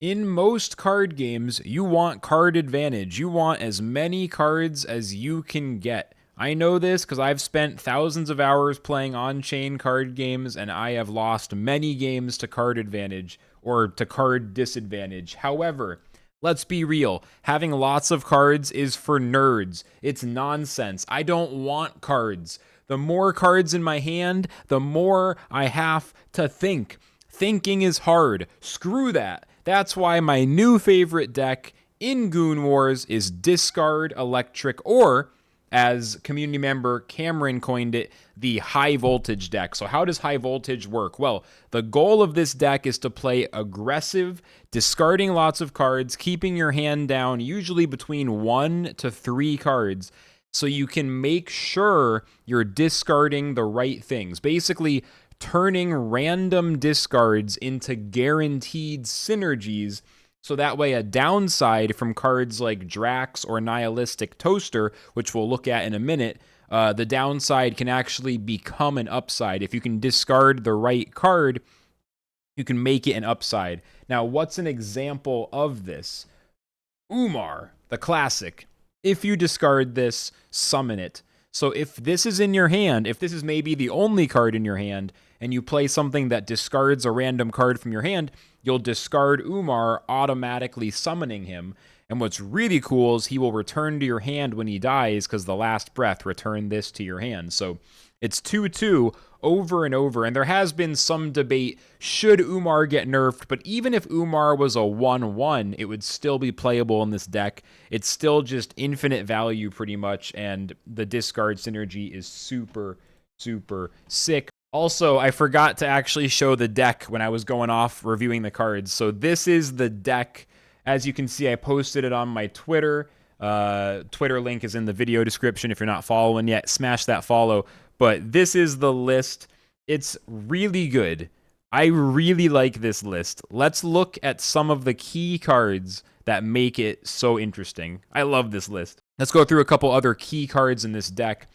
In most card games, you want card advantage. You want as many cards as you can get. I know this because I've spent thousands of hours playing on-chain card games, and I have lost many games to card advantage or to card disadvantage. However, let's be real. Having lots of cards is for nerds. It's nonsense. I don't want cards. The more cards in my hand, the more I have to think. Thinking is hard. Screw that. That's why my new favorite deck in Goon Wars is Discard Electric, or as community member Cameron coined it, the high voltage deck. So how does high voltage work? Well, the goal of this deck is to play aggressive, discarding lots of cards, keeping your hand down usually between 1 to 3 cards, so you can make sure you're discarding the right things. Basically, turning random discards into guaranteed synergies, so that way a downside from cards like Drax or Nihilistic Toaster, which we'll look at in a minute, the downside can actually become an upside. If you can discard the right card, you can make it an upside. Now, what's an example of this? Umar, the classic. If you discard this, summon it. So if this is in your hand, if this is maybe the only card in your hand, and you play something that discards a random card from your hand, you'll discard Umar, automatically summoning him. And what's really cool is he will return to your hand when he dies, because the last breath returned this to your hand. So it's 2-2 over and over. And there has been some debate, should Umar get nerfed? But even if Umar was a 1-1, it would still be playable in this deck. It's still just infinite value pretty much. And the discard synergy is super, super sick. Also, I forgot to actually show the deck when I was going off reviewing the cards. So this is the deck. As you can see, I posted it on my Twitter. Twitter link is in the video description. If you're not following yet, smash that follow. But this is the list. It's really good. I really like this list. Let's look at some of the key cards that make it so interesting. I love this list. Let's go through a couple other key cards in this deck.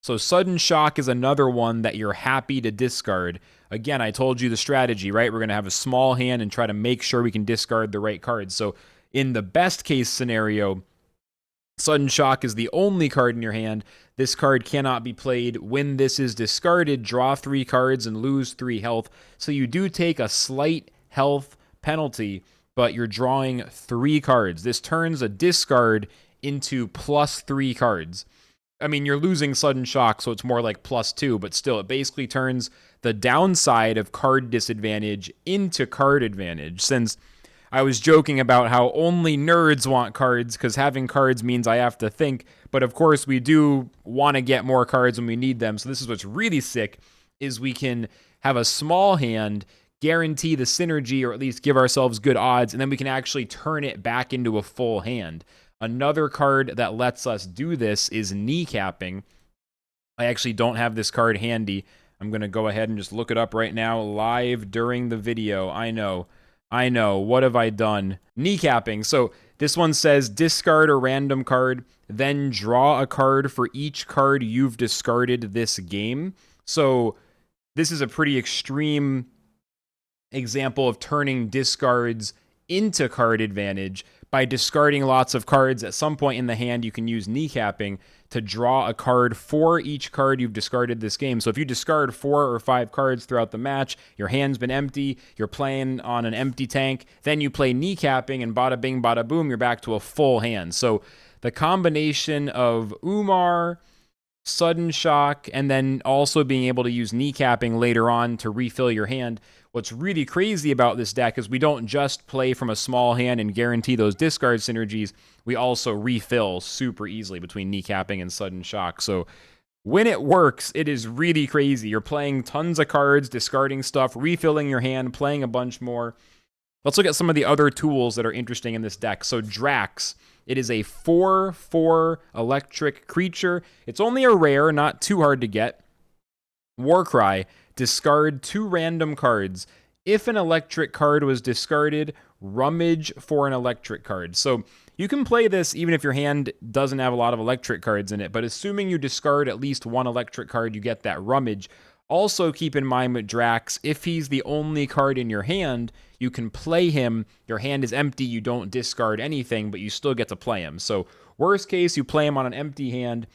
So Sudden Shock is another one that you're happy to discard. Again, I told you the strategy, right? We're going to have a small hand and try to make sure we can discard the right cards. So in the best case scenario, Sudden Shock is the only card in your hand. This card cannot be played. When this is discarded, draw 3 cards and lose 3 health. So you do take a slight health penalty, but you're drawing 3 cards. This turns a discard into +3 cards. I mean, you're losing Sudden Shock, so it's more like +2, but still, it basically turns the downside of card disadvantage into card advantage. Since I was joking about how only nerds want cards, because having cards means I have to think, but of course we do want to get more cards when we need them. So this is what's really sick, is we can have a small hand, guarantee the synergy, or at least give ourselves good odds, and then we can actually turn it back into a full hand. Another card that lets us do this is Kneecapping. I actually don't have this card handy. I'm going to go ahead and just look it up right now live during the video. I know. What have I done? Kneecapping. So this one says discard a random card, then draw a card for each card you've discarded this game. So this is a pretty extreme example of turning discards into card advantage. By discarding lots of cards, at some point in the hand, you can use Kneecapping to draw a card for each card you've discarded this game. So if you discard 4 or 5 cards throughout the match, your hand's been empty, you're playing on an empty tank, then you play Kneecapping, and bada bing, bada boom, you're back to a full hand. So the combination of Umar, Sudden Shock, and then also being able to use Kneecapping later on to refill your hand. What's really crazy about this deck is we don't just play from a small hand and guarantee those discard synergies. We also refill super easily between Kneecapping and Sudden Shock. So when it works, it is really crazy. You're playing tons of cards, discarding stuff, refilling your hand, playing a bunch more. Let's look at some of the other tools that are interesting in this deck. So Drax, it is a 4/4 electric creature. It's only a rare, not too hard to get. Warcry, discard 2 random cards. If an electric card was discarded, rummage for an electric card. So you can play this even if your hand doesn't have a lot of electric cards in it, but assuming you discard at least 1 electric card, you get that rummage. Also, keep in mind with Drax, if he's the only card in your hand, you can play him. Your hand is empty, you don't discard anything, but you still get to play him. So, worst case, you play him on an empty hand.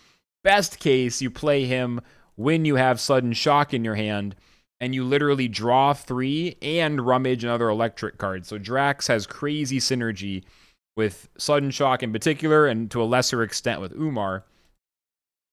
Best case, you play him when you have Sudden Shock in your hand, and you literally draw 3 and rummage another electric card. So, Drax has crazy synergy with Sudden Shock in particular, and to a lesser extent with Umar.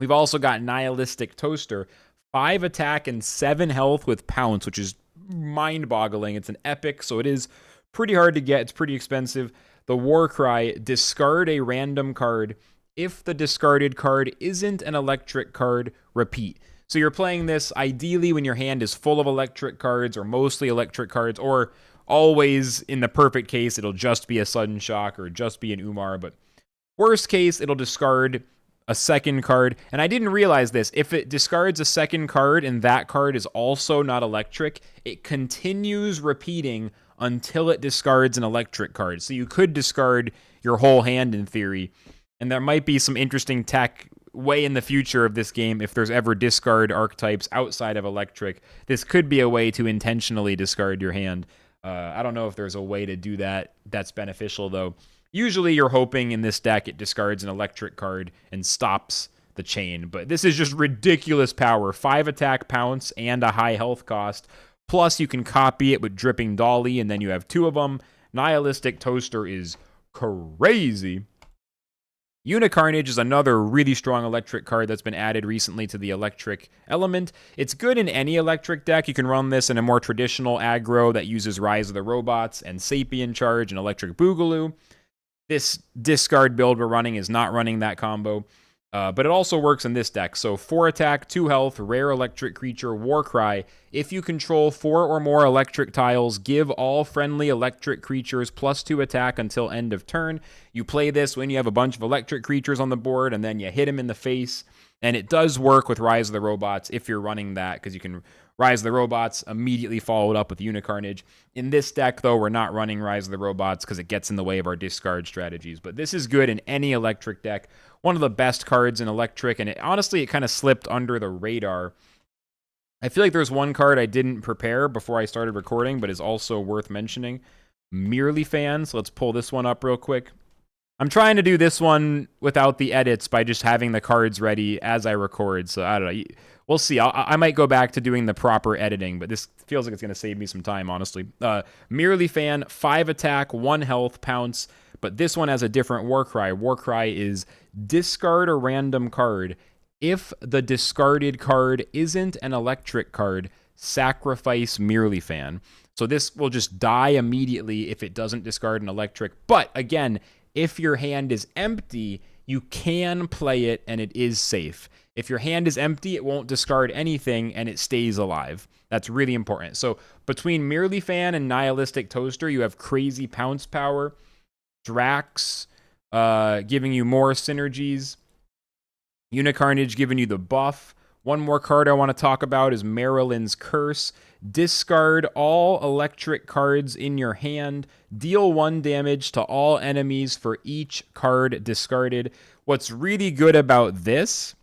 We've also got Nihilistic Toaster. 5 attack and 7 health with Pounce, which is mind-boggling. It's an epic, so it is pretty hard to get. It's pretty expensive. The Warcry, discard a random card. If the discarded card isn't an electric card, repeat. So you're playing this ideally when your hand is full of electric cards or mostly electric cards, or always in the perfect case, it'll just be a Sudden Shock or just be an Umar. But worst case, it'll discard a second card. And I didn't realize this. If it discards a second card and that card is also not electric, it continues repeating until it discards an electric card. So you could discard your whole hand in theory. And there might be some interesting tech way in the future of this game if there's ever discard archetypes outside of electric. This could be a way to intentionally discard your hand. I don't know if there's a way to do that that's beneficial, though. Usually you're hoping in this deck it discards an electric card and stops the chain, but this is just ridiculous power. 5 attack, Pounce, and a high health cost. Plus you can copy it with Dripping Dolly, and then you have 2 of them. Nihilistic Toaster is crazy. Unicarnage is another really strong electric card that's been added recently to the electric element. It's good in any electric deck. You can run this in a more traditional aggro that uses Rise of the Robots and Sapien Charge and Electric Boogaloo. This discard build we're running is not running that combo, but it also works in this deck. So 4 attack, 2 health, rare electric creature, Warcry. If you control 4 or more electric tiles, give all friendly electric creatures +2 attack until end of turn. You play this when you have a bunch of electric creatures on the board, and then you hit him in the face. And it does work with Rise of the Robots if you're running that, because you can Rise of the Robots immediately followed up with Unicarnage. In this deck, though, we're not running Rise of the Robots because it gets in the way of our discard strategies. But this is good in any electric deck. One of the best cards in electric, and honestly, it kind of slipped under the radar. I feel like there's one card I didn't prepare before I started recording, but is also worth mentioning. Merely Fan. So let's pull this one up real quick. I'm trying to do this one without the edits by just having the cards ready as I record. So I don't know. We'll see. I might go back to doing the proper editing, but this feels like it's going to save me some time, honestly. Merely Fan, 5 attack, 1 health, Pounce. But this one has a different Warcry. Warcry is discard a random card. If the discarded card isn't an electric card, sacrifice Merely Fan. So this will just die immediately if it doesn't discard an electric. But again, if your hand is empty, you can play it and it is safe. If your hand is empty, it won't discard anything and it stays alive. That's really important. So between Merely Fan and Nihilistic Toaster, you have crazy Pounce power. Drax giving you more synergies. Unicarnage giving you the buff. One more card I want to talk about is Marilyn's Curse. Discard all electric cards in your hand. Deal 1 damage to all enemies for each card discarded. What's really good about this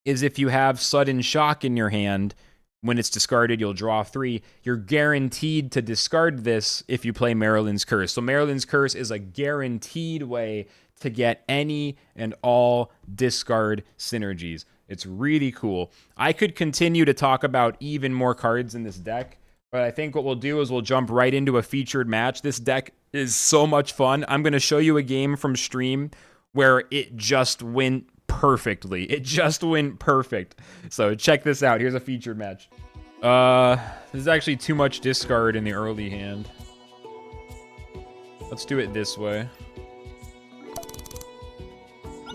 is if you have Sudden Shock in your hand, when it's discarded, you'll draw 3. You're guaranteed to discard this if you play Marilyn's Curse. So Marilyn's Curse is a guaranteed way to get any and all discard synergies. It's really cool. I could continue to talk about even more cards in this deck, but I think what we'll do is we'll jump right into a featured match. This deck is so much fun. I'm going to show you a game from stream where it just went perfectly. It just went perfect. So check this out. Here's a featured match. This is actually too much discard in the early hand. Let's do it this way.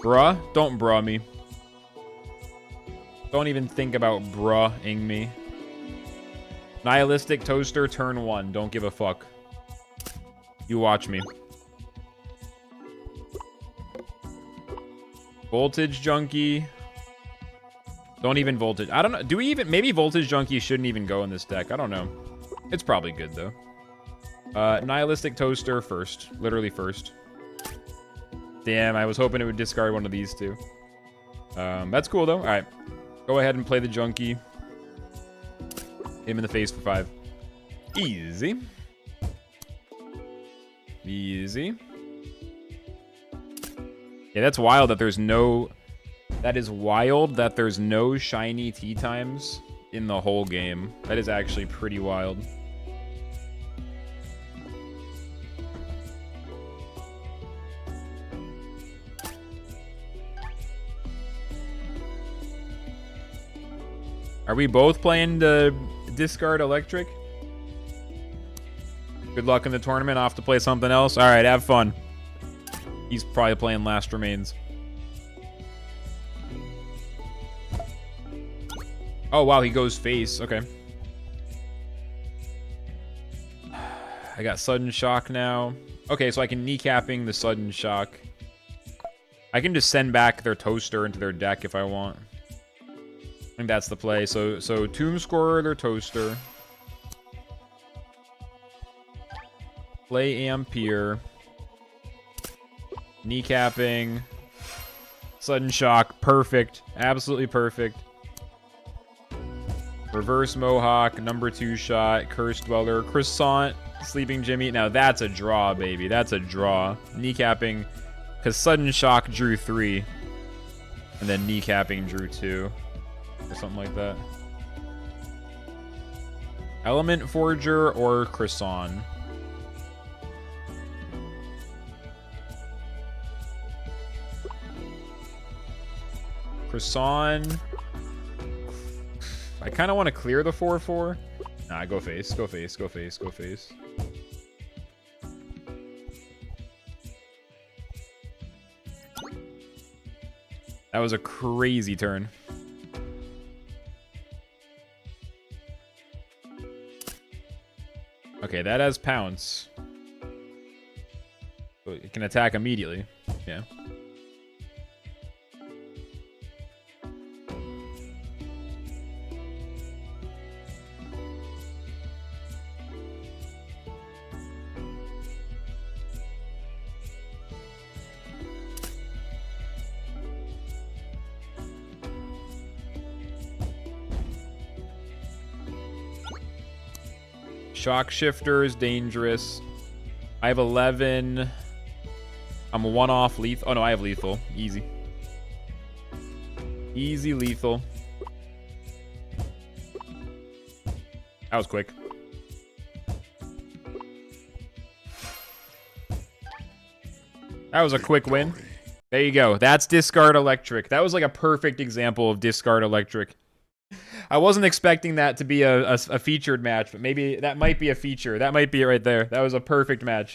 Bruh, don't bruh me. Don't even think about bruh-ing me. Nihilistic Toaster, turn 1. Don't give a fuck. You watch me. Voltage Junkie. Don't even Voltage. I don't know. Do we even... Maybe Voltage Junkie shouldn't even go in this deck. I don't know. It's probably good, though. Nihilistic Toaster first. Literally first. Damn, I was hoping it would discard one of these two. That's cool, though. All right. Go ahead and play the Junkie. Hit him in the face for 5. Easy. Easy. Yeah, that's wild that there's no... That is wild that there's no shiny tea times in the whole game. That is actually pretty wild. Are we both playing the discard electric? Good luck in the tournament. Off to play something else. All right, have fun. He's probably playing Last Remains. Oh, wow, he goes face. Okay. I got Sudden Shock now. Okay, so I can kneecapping the Sudden Shock. I can just send back their Toaster into their deck if I want. I think that's the play. So Tomb Scorer, their Toaster. Play Ampere. Kneecapping. Sudden Shock. Perfect. Absolutely perfect. Reverse Mohawk. Number 2 shot. Cursed Dweller. Croissant. Sleeping Jimmy. Now that's a draw, baby. That's a draw. Kneecapping. Because Sudden Shock drew 3. And then Kneecapping drew 2. Or something like that. Element Forger or Croissant. Croissant. I kind of want to clear the 4/4. Nah, go face, go face, go face, go face. That was a crazy turn. Okay, that has Pounce. So it can attack immediately. Yeah. Shock Shifter is dangerous. I have 11. I'm 1 off lethal. Oh, no, I have lethal. Easy. Easy lethal. That was quick. That was a quick win. There you go. That's Discard Electric. That was like a perfect example of Discard Electric. I wasn't expecting that to be a featured match, but maybe that might be a feature. That might be it right there. That was a perfect match.